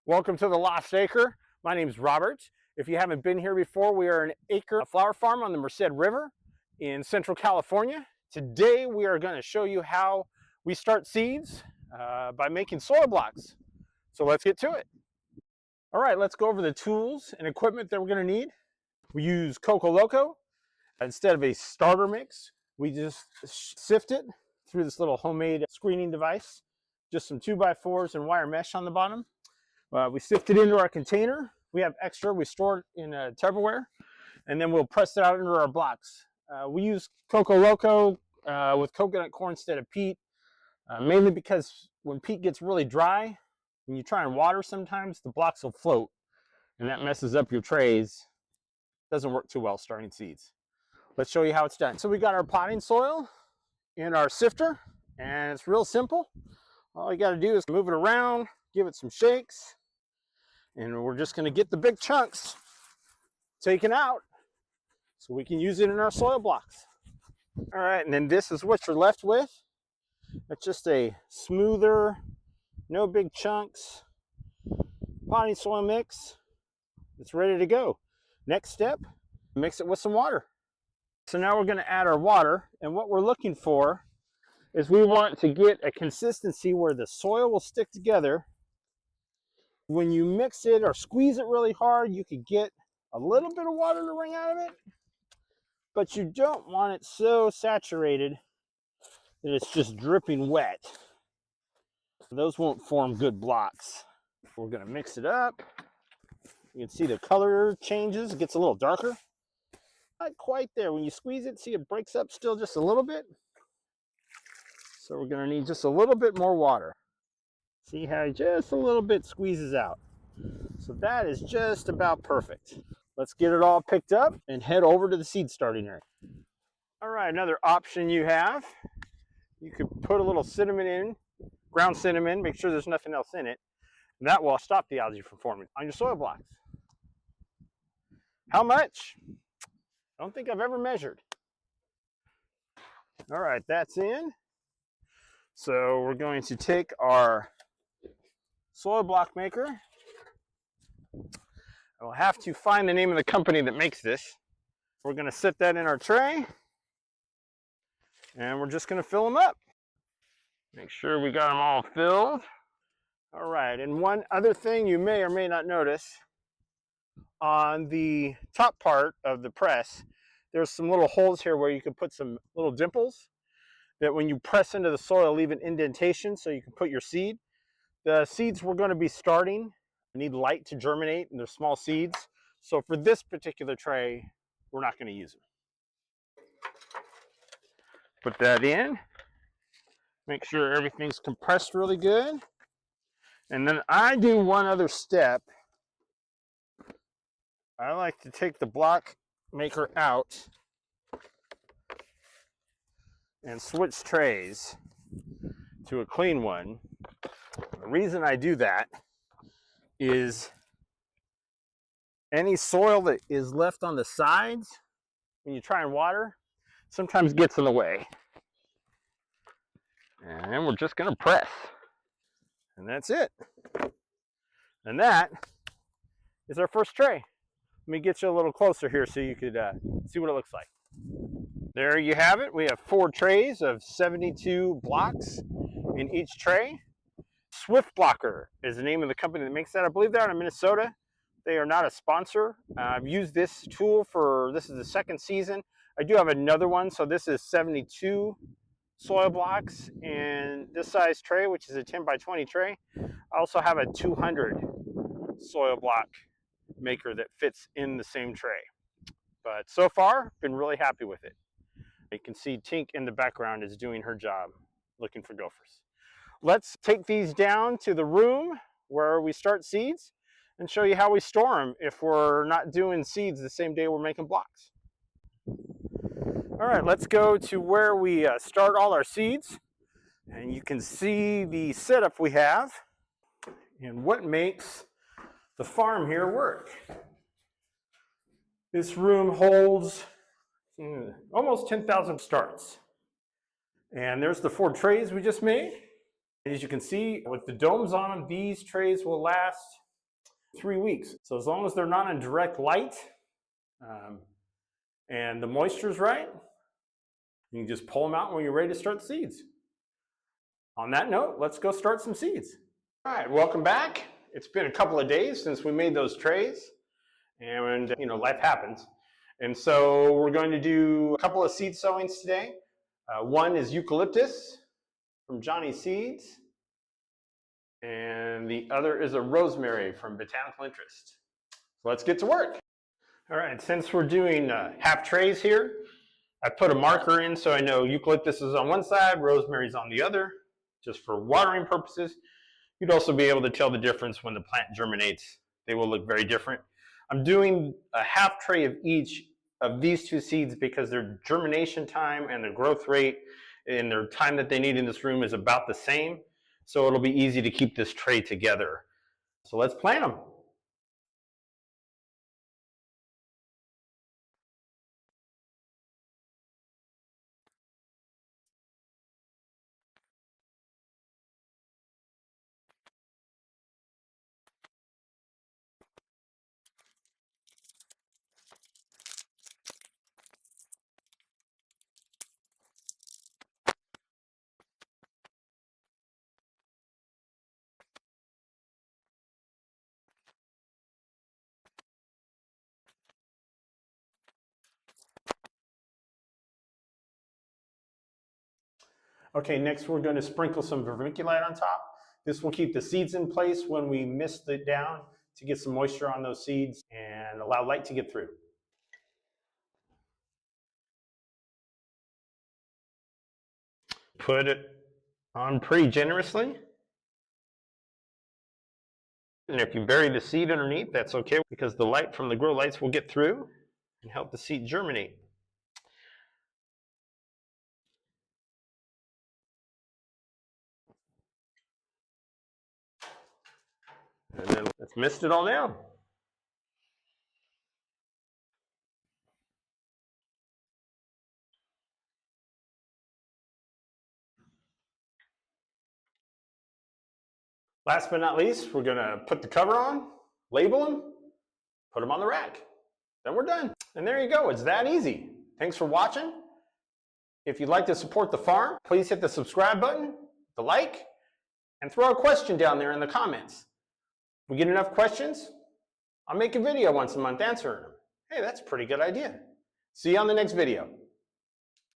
Welcome to the Lost Acre. My name is Robert. If you haven't been here before, we are an acre flower farm on the Merced River in Central California. Today we are going to show you how we start seeds by making soil blocks. So let's get to it. All right, let's go over the tools and equipment that we're going to need. We use Coco Loco. Instead of a starter mix, we just sift it through this little homemade screening device. Just some 2x4s and wire mesh on the bottom. We sift it into our container. We have extra, we store it in a Tupperware, and then we'll press it out into our blocks. We use Coco Loco with coconut coir instead of peat, mainly because when peat gets really dry, when you try and water sometimes, the blocks will float, and that messes up your trays. Doesn't work too well starting seeds. Let's show you how it's done. So we got our potting soil in our sifter, and it's real simple. All you got to do is move it around, give it some shakes, and we're just going to get the big chunks taken out so we can use it in our soil blocks. All right, and then this is what you're left with. It's just a smoother, no big chunks potting soil mix. It's ready to go. Next step, mix it with some water. So now we're going to add our water, and what we're looking for is we want to get a consistency where the soil will stick together. When you mix it or squeeze it really hard, you could get a little bit of water to ring out of it, but you don't want it so saturated that it's just dripping wet. Those won't form good blocks. We're going to mix it up. You can see the color changes, it gets a little darker. Not quite there. When you squeeze it, see it breaks up still just a little bit. So we're going to need just a little bit more water. See how just a little bit squeezes out. So that is just about perfect. Let's get it all picked up and head over to the seed starting area. All right, another option you have, you could put a little cinnamon in, ground cinnamon, make sure there's nothing else in it. And that will stop the algae from forming on your soil blocks. How much? I don't think I've ever measured. All right, that's in. So we're going to take our soil block maker. I'll have to find the name of the company that makes this. We're going to set that in our tray, and we're just going to fill them up. Make sure we got them all filled. All right, and one other thing you may or may not notice, on the top part of the press, there's some little holes here where you can put some little dimples that when you press into the soil, leave an indentation so you can put your seed. The seeds we're going to be starting need light to germinate, and they're small seeds. So for this particular tray, we're not going to use them. Put that in. Make sure everything's compressed really good. And then I do one other step. I like to take the block maker out and switch trays to a clean one. The reason I do that is any soil that is left on the sides when you try and water sometimes gets in the way. And we're just going to press. And that's it. And that is our first tray. Let me get you a little closer here so you could see what it looks like. There you have it. We have 4 trays of 72 blocks in each tray. Swift Blocker is the name of the company that makes that. I believe they're out of Minnesota. They are not a sponsor. I've used this tool this is the second season. I do have another one, so this is 72 soil blocks in this size tray, which is a 10 by 20 tray. I also have a 200 soil block maker that fits in the same tray. But so far, been really happy with it. You can see Tink in the background is doing her job, looking for gophers. Let's take these down to the room where we start seeds and show you how we store them if we're not doing seeds the same day we're making blocks. All right, let's go to where we start all our seeds. And you can see the setup we have and what makes the farm here work. This room holds almost 10,000 starts. And there's the 4 trays we just made. As you can see, with the domes on them, these trays will last 3 weeks. So as long as they're not in direct light and the moisture's right, you can just pull them out when you're ready to start the seeds. On that note, let's go start some seeds. All right, welcome back. It's been a couple of days since we made those trays, and life happens. And so we're going to do a couple of seed sowings today. One is eucalyptus from Johnny's Seeds, and the other is a rosemary from Botanical Interest. So let's get to work. All right, since we're doing half trays here, I put a marker in so I know eucalyptus is on one side, rosemary's on the other, just for watering purposes. You'd also be able to tell the difference when the plant germinates. They will look very different. I'm doing a half tray of each of these two seeds because their germination time and their growth rate and their time that they need in this room is about the same. So it'll be easy to keep this tray together. So let's plant them. Okay, next we're going to sprinkle some vermiculite on top. This will keep the seeds in place when we mist it down to get some moisture on those seeds and allow light to get through. Put it on pretty generously. And if you bury the seed underneath, that's okay because the light from the grow lights will get through and help the seed germinate. And then let's mist it all down. Last but not least, we're going to put the cover on, label them, put them on the rack. Then we're done. And there you go. It's that easy. Thanks for watching. If you'd like to support the farm, please hit the subscribe button, the like, and throw a question down there in the comments. If we get enough questions, I'll make a video once a month answering them. Hey, that's a pretty good idea. See you on the next video.